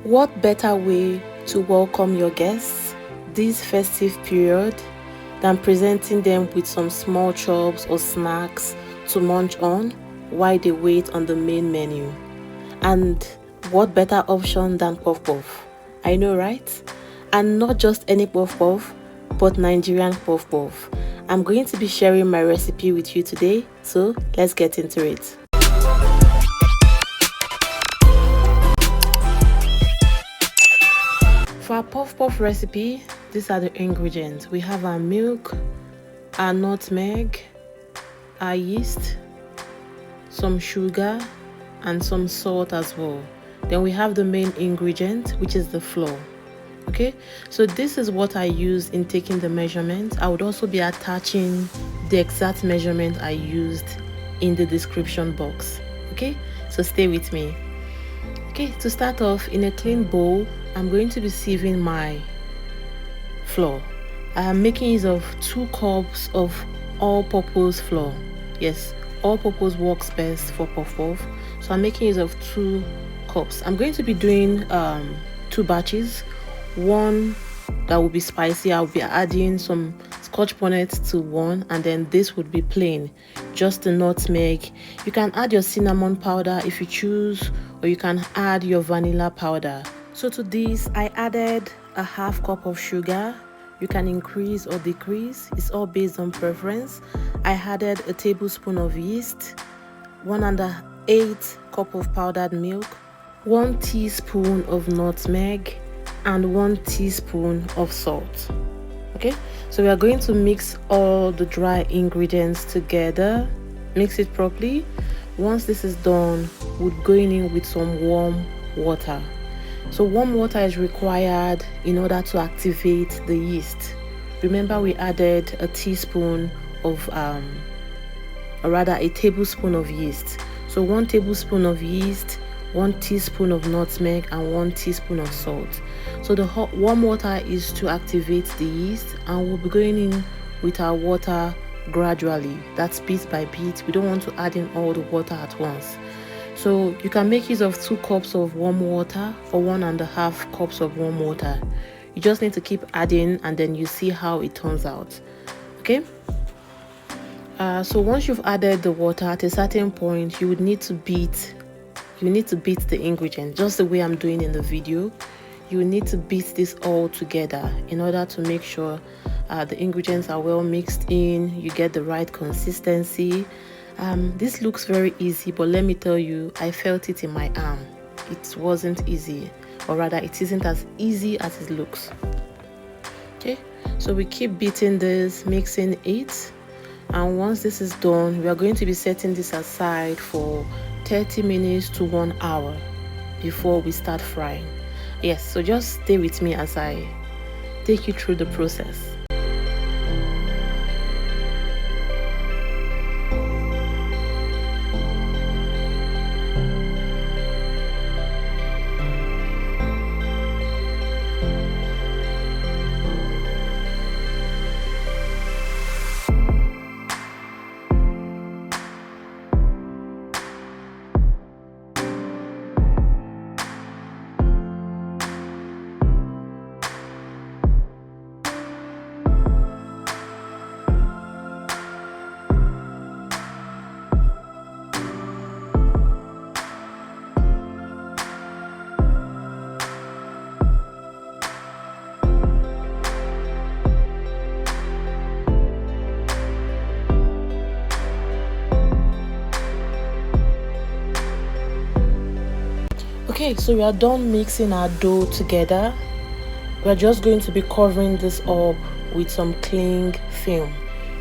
What better way to welcome your guests this festive period than presenting them with some small chops or snacks to munch on while they wait on the main menu? And what better option than puff puff? I know, right? And not just any puff puff, but Nigerian puff puff. I'm going to be sharing my recipe with you today, so let's get into it. For our puff puff recipe, these are the ingredients. We have our milk, our nutmeg, our yeast, some sugar, and some salt as well. Then we have the main ingredient, which is the flour. Okay, so this is what I use in taking the measurement. I would also be attaching the exact measurement I used in the description box. Okay, so stay with me. Okay, to start off, in a clean bowl, I'm going to be sieving my flour. I am making use of 2 cups of all-purpose flour. Yes, all-purpose works best for puff puff, so I'm making use of 2 cups. I'm going to be doing 2 batches. One that will be spicy. I'll be adding some Scotch bonnet to one, and then this would be plain, just the nutmeg. You can add your cinnamon powder if you choose, or you can add your vanilla powder. So to this, I added a half cup of sugar. You can increase or decrease, it's all based on preference. I added a tablespoon of yeast, 1/8 cup of powdered milk, 1 teaspoon of nutmeg, and 1 teaspoon of salt. Okay, so we are going to mix all the dry ingredients together, mix it properly. Once this is done, we're going in with some warm water. So warm water is required in order to activate the yeast. Remember, we added a teaspoon of or rather a tablespoon of yeast. So 1 tablespoon of yeast, 1 teaspoon of nutmeg, and 1 teaspoon of salt. So the warm water is to activate the yeast, and we'll be going in with our water gradually. That's bit by bit. We don't want to add in all the water at once. So you can make use of 2 cups of warm water or 1.5 cups of warm water. You just need to keep adding, and then you see how it turns out. Okay. So once you've added the water, at a certain point, you would need to beat the ingredient just the way I'm doing in the video. You need to beat this all together in order to make sure the ingredients are well mixed in, you get the right consistency. This looks very easy, but let me tell you, I felt it in my arm. It wasn't easy, or rather it isn't as easy as it looks. Okay, so we keep beating this, mixing it, and once this is done, we are going to be setting this aside for 30 minutes to 1 hour before we start frying. Yes, so just stay with me as I take you through the process. Okay, so we are done mixing our dough together. We're just going to be covering this up with some cling film.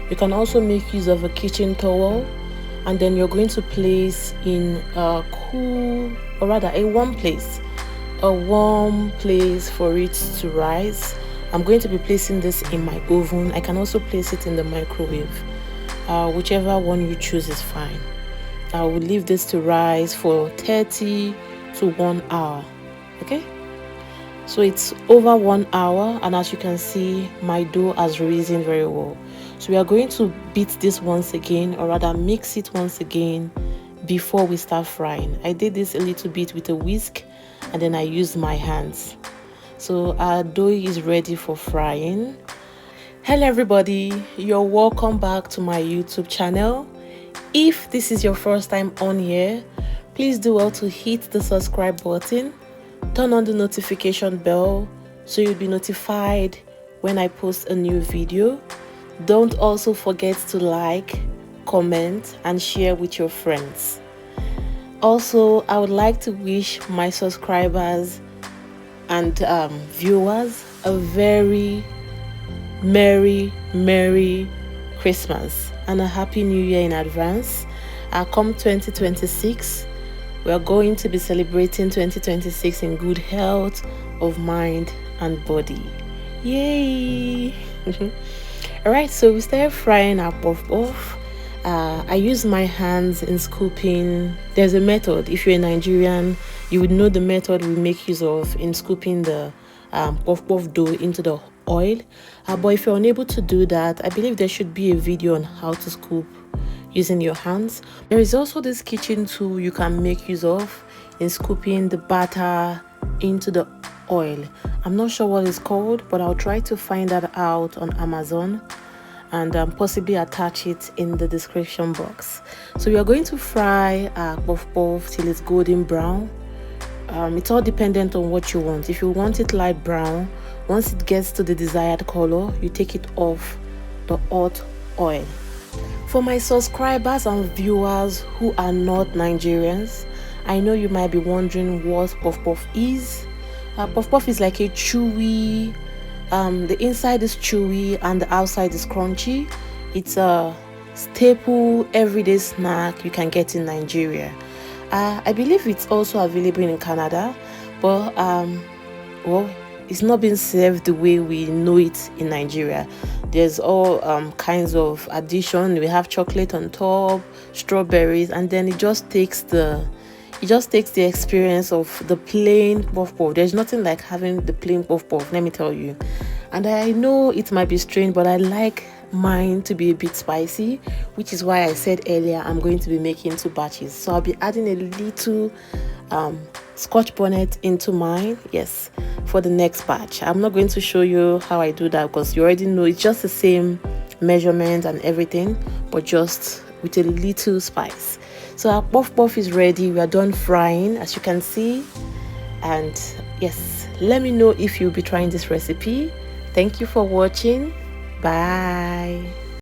You can also make use of a kitchen towel, and then you're going to place in a cool, or rather a warm place for it to rise. I'm going to be placing this in my oven. I can also place it in the microwave. Whichever one you choose is fine. I will leave this to rise for 30 to 1 hour. Okay, so it's over 1 hour, and as you can see, my dough has risen very well. So we are going to beat this once again, or rather mix it once again before we start frying. I did this a little bit with a whisk, and then I use my hands. So our dough is ready for frying. Hello everybody, you're welcome back to my YouTube channel. If this is your first time on here, please do well to hit the subscribe button, turn on the notification bell so you'll be notified when I post a new video. Don't also forget to like, comment and share with your friends. Also, I would like to wish my subscribers and viewers a very merry Christmas and a happy new year in advance. Come 2026, we are going to be celebrating 2026 in good health of mind and body. Yay! Alright, so we started frying our puff puff. I use my hands in scooping. There's a method. If you're a Nigerian, you would know the method we make use of in scooping the puff puff dough into the oil. But if you're unable to do that, I believe there should be a video on how to scoop using your hands. There is also this kitchen tool you can make use of in scooping the batter into the oil. I'm not sure what it's called, but I'll try to find that out on Amazon and possibly attach it in the description box. So we are going to fry puff puff till it's golden brown. It's all dependent on what you want. If you want it light brown, once it gets to the desired color, you take it off the hot oil. For my subscribers and viewers who are not Nigerians, I know you might be wondering what puff puff is. Puff puff is like a chewy, the inside is chewy and the outside is crunchy. It's a staple everyday snack you can get in Nigeria. I believe it's also available in Canada, but well, it's not being served the way we know it in Nigeria. There's all kinds of addition. We have chocolate on top, strawberries, and then it just takes the experience of the plain puff puff. There's nothing like having the plain puff puff, let me tell you. And I know it might be strange, but I like mine to be a bit spicy, which is why I said earlier I'm going to be making 2 batches. So I'll be adding a little Scotch bonnet into mine, yes, for the next batch. I'm not going to show you how I do that because you already know it's just the same measurement and everything, but just with a little spice. So our puff puff is ready. We are done frying, as you can see. And yes, let me know if you'll be trying this recipe. Thank you for watching. Bye.